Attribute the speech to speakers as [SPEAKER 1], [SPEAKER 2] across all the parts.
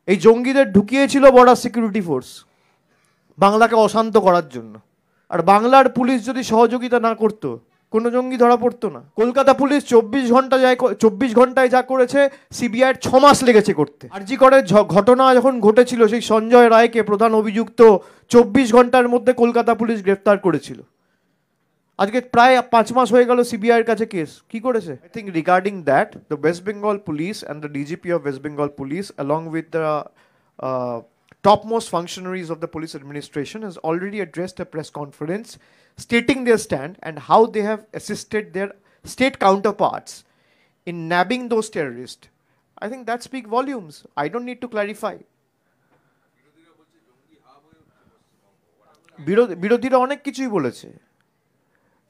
[SPEAKER 1] এই জঙ্গিদের ঢুকিয়েছিল border security force বাংলাকে অশান্ত করার জন্য। আর বাংলার পুলিশ যদি সহযোগিতা না করতো, কোনো জঙ্গি ধরা পড়তো না। কলকাতা পুলিশ 24 ঘন্টায় যা করেছে সিবিআইয়ের 6 মাস লেগেছে করতে। আরজি করের ঘটনা যখন ঘটেছিল, সেই সঞ্জয় রায়কে প্রধান অভিযুক্ত 24 ঘন্টার মধ্যে কলকাতা পুলিশ গ্রেফতার করেছিল। আজকে প্রায় 5 মাস হয়ে গেল সিবিআইয়ের কাছে কেস। কি করেছে? I think regarding that the West Bengal police and the DGP of West Bengal police along with the topmost functionaries of the police administration has already addressed a press conference stating their stand and how they have assisted their state counterparts in nabbing those terrorists. I think that speaks volumes. I don't need to clarify. বিরোধীরা অনেক কিছুই বলেছে।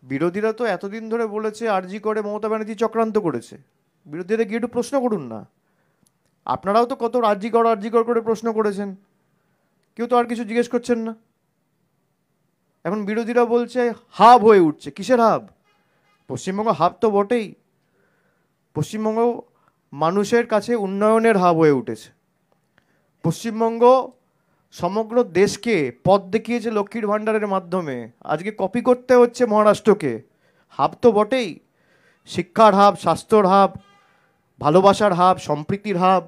[SPEAKER 1] বিরোধীরা তো এতদিন ধরে বলেছে আরজি করে মমতা ব্যানার্জি চক্রান্ত করেছে। বিরোধীরা গিয়ে একটু প্রশ্ন করুন না। আপনারাও তো কত আরজি কর করে প্রশ্ন করেছেন, কেউ তো আর কিছু জিজ্ঞেস করছেন না। এখন বিরোধীরা বলছে হাব হয়ে উঠছে। কিসের হাব? পশ্চিমবঙ্গ হাব তো বটেই। পশ্চিমবঙ্গ মানুষের কাছে উন্নয়নের হাব হয়ে উঠেছে। পশ্চিমবঙ্গ সমগ্র দেশকে পথ দেখিয়েছে লক্ষ্মীর ভাণ্ডারের মাধ্যমে। আজকে কপি করতে হচ্ছে মহারাষ্ট্রকে। হাব তো বটেই। শিক্ষার হাব, স্বাস্থ্যর হাব, ভালোবাসার হাব, সম্প্রীতির হাব,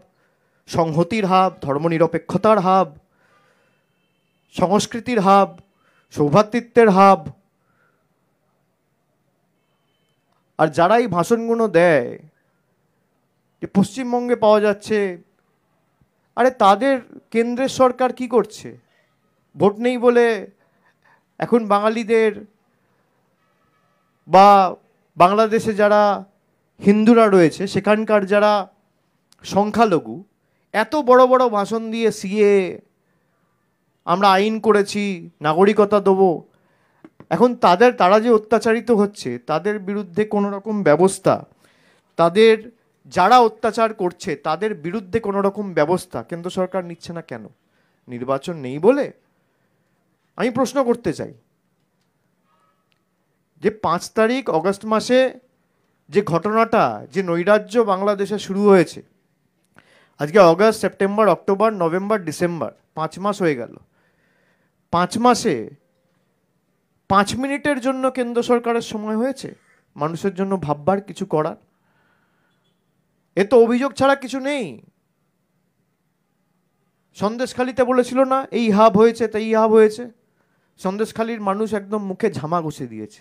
[SPEAKER 1] সংহতির হাব, ধর্মনিরপেক্ষতার হাব, সংস্কৃতির হাব, সৌভ্রাতৃত্বের হাব। আর যারা এই ভাষণগুলো দেয় যে পশ্চিমবঙ্গে পাওয়া যাচ্ছে, আরে তাদের কেন্দ্রের সরকার কি করছে? ভোট নেই বলে এখন বাঙালিদের বা বাংলাদেশে যারা হিন্দুরা রয়েছে সেখানকার যারা সংখ্যালঘু এত বড় বড় ভাষণ দিয়ে সিএ আমরা আইন করেছি, নাগরিকতা দেবো। এখন তারা যে অত্যাচারিত হচ্ছে তাদের বিরুদ্ধে কোনো রকম ব্যবস্থা, তাদের যারা অত্যাচার করছে তাদের বিরুদ্ধে কোনো রকম ব্যবস্থা কেন্দ্র সরকার নিচ্ছে না কেন? নির্বাচন নেই বলে? আমি প্রশ্ন করতে চাই যে 5 তারিখ অগস্ট মাসে যে ঘটনাটা, যে নৈরাজ্য বাংলাদেশে শুরু হয়েছে, আজকে August, September, October, November, December, 5 মাস হয়ে গেল। 5 মাসে 5 মিনিটের জন্য কেন্দ্র সরকারের সময় হয়েছে মানুষের জন্য ভাববার, কিছু করার? এ তো অভিযোগ ছাড়া কিছু নেই। সন্দেশখালিতে বলেছিল না এই হাব হয়েছে, তাই হাব হয়েছে। সন্দেশখালির মানুষ একদম মুখে ঝামা ঘষে দিয়েছে।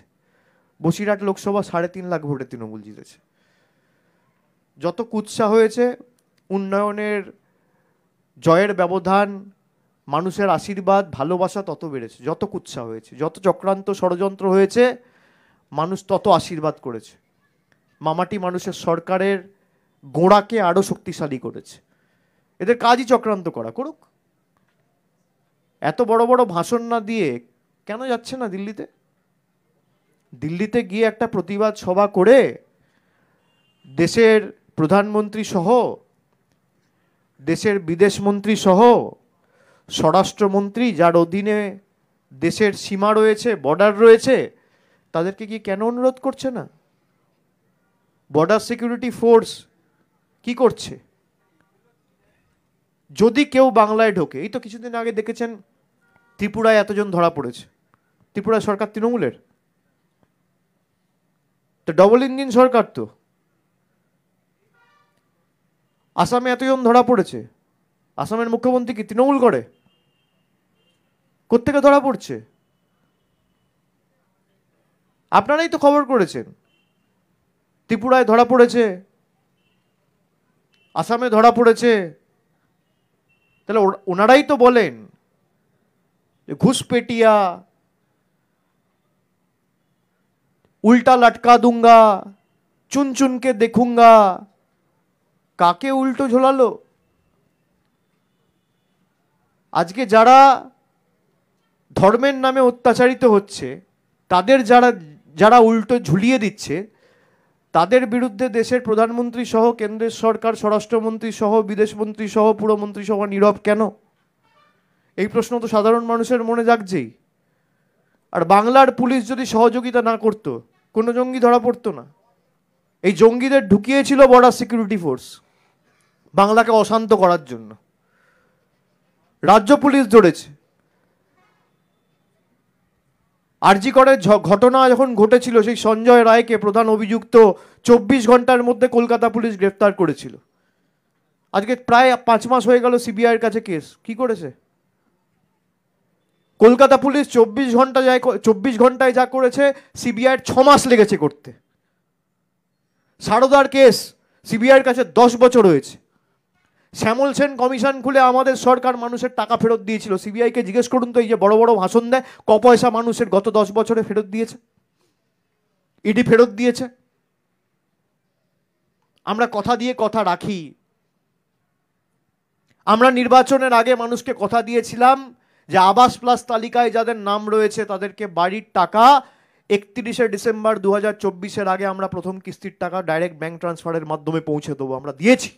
[SPEAKER 1] বসিরহাট লোকসভা 3.5 লাখ ভোটে তৃণমূল জিতেছে। যত কুৎসা হয়েছে, উন্নয়নের জয়ের ব্যবধান, মানুষের আশীর্বাদ, ভালোবাসা তত বেড়েছে। যত কুৎসা হয়েছে, যত চক্রান্ত ষড়যন্ত্র হয়েছে, মানুষ তত আশীর্বাদ করেছে। মামাটি মানুষের সরকারের গোড়াকে আরো শক্তিশালী করেছে। এদের কাজই চক্রান্ত করা, করুক। এত বড় বড় ভাষণ না দিয়ে কেন যাচ্ছে না দিল্লিতে? দিল্লিতে গিয়ে একটা প্রতিবাদ সভা করে দেশের প্রধানমন্ত্রী সহ, দেশের বিদেশমন্ত্রী সহ, স্বরাষ্ট্রমন্ত্রী যার অধীনে দেশের সীমা রয়েছে, বর্ডার রয়েছে, তাদেরকে গিয়ে কেন অনুরোধ করছে না? বর্ডার সিকিউরিটি ফোর্স কি করছে? যদি কেউ বাংলায় ঢোকে, এই তো কিছুদিন আগে দেখেছেন ত্রিপুরায় এতজন ধরা পড়েছে। ত্রিপুরা সরকার তৃণমূলের, তো ডবল ইঞ্জিন সরকার তো। আসামে এতজন ধরা পড়েছে, আসামের মুখ্যমন্ত্রী কি তৃণমূল করে? কোত্থেকে ধরা পড়ছে? আপনারাই তো খবর করেছেন। ত্রিপুরায় ধরা পড়েছে, আসামে ধরা পড়েছে। তাহলে ওনারাই তো বলেন ঘুষপেটিয়া, উল্টা লটকা দুঙ্গা, চুন চুনকে দেখুঙ্গা। কাকে উল্টো ঝোলালো? আজকে যারা ধর্মের নামে অত্যাচারিত হচ্ছে, তাদের যারা উল্টো ঝুলিয়ে দিচ্ছে, তাদের বিরুদ্ধে দেশের প্রধানমন্ত্রী সহ, কেন্দ্রের সরকার, স্বরাষ্ট্রমন্ত্রী সহ, বিদেশমন্ত্রী সহ, পুরমন্ত্রী সহ নীরব কেন? এই প্রশ্ন তো সাধারণ মানুষের মনে জাগছেই। আর বাংলার পুলিশ যদি সহযোগিতা না করতো, কোনো জঙ্গি ধরা পড়তো না। এই জঙ্গিদের ঢুকিয়েছিল বর্ডার সিকিউরিটি ফোর্স বাংলাকে অশান্ত করার জন্য। রাজ্য পুলিশ ধরেছে। আরজি করের ঘটনা যখন ঘটেছিল, সেই সঞ্জয় রায়কে প্রধান অভিযুক্ত 24 ঘন্টার মধ্যে কলকাতা পুলিশ গ্রেফতার করেছিল। আজকে প্রায় 5 মাস হয়ে গেল সিবিআইয়ের কাছে কেস। কি করেছে কলকাতা পুলিশ? 24 ঘন্টায় যা করেছে সিবিআইয়ের 6 মাস লেগেছে করতে। সারদার কেস সিবিআইয়ের কাছে 10 বছর হয়েছে। শ্যামল সেন কমিশন খুলে আমাদের সরকার মানুষের টাকা ফেরত দিয়েছিল। সিবিআইকে জিজ্ঞেস করুন তো, এই যে বড় বড় ভাষণ দেয়, ক পয়সা মানুষের গত 10 বছরে ফেরত দিয়েছে? ইডি ফেরত দিয়েছে। আমরা কথা দিয়ে কথা রাখি। আমরা নির্বাচনের আগে মানুষকে কথা দিয়েছিলাম যে আবাস প্লাস তালিকায় যাদের নাম রয়েছে তাদেরকে বাড়ির টাকা 31শে ডিসেম্বর 2024-এর আগে আমরা প্রথম কিস্তির টাকা ডাইরেক্ট ব্যাংক ট্রান্সফারের মাধ্যমে পৌঁছে দেবো। আমরা দিয়েছি।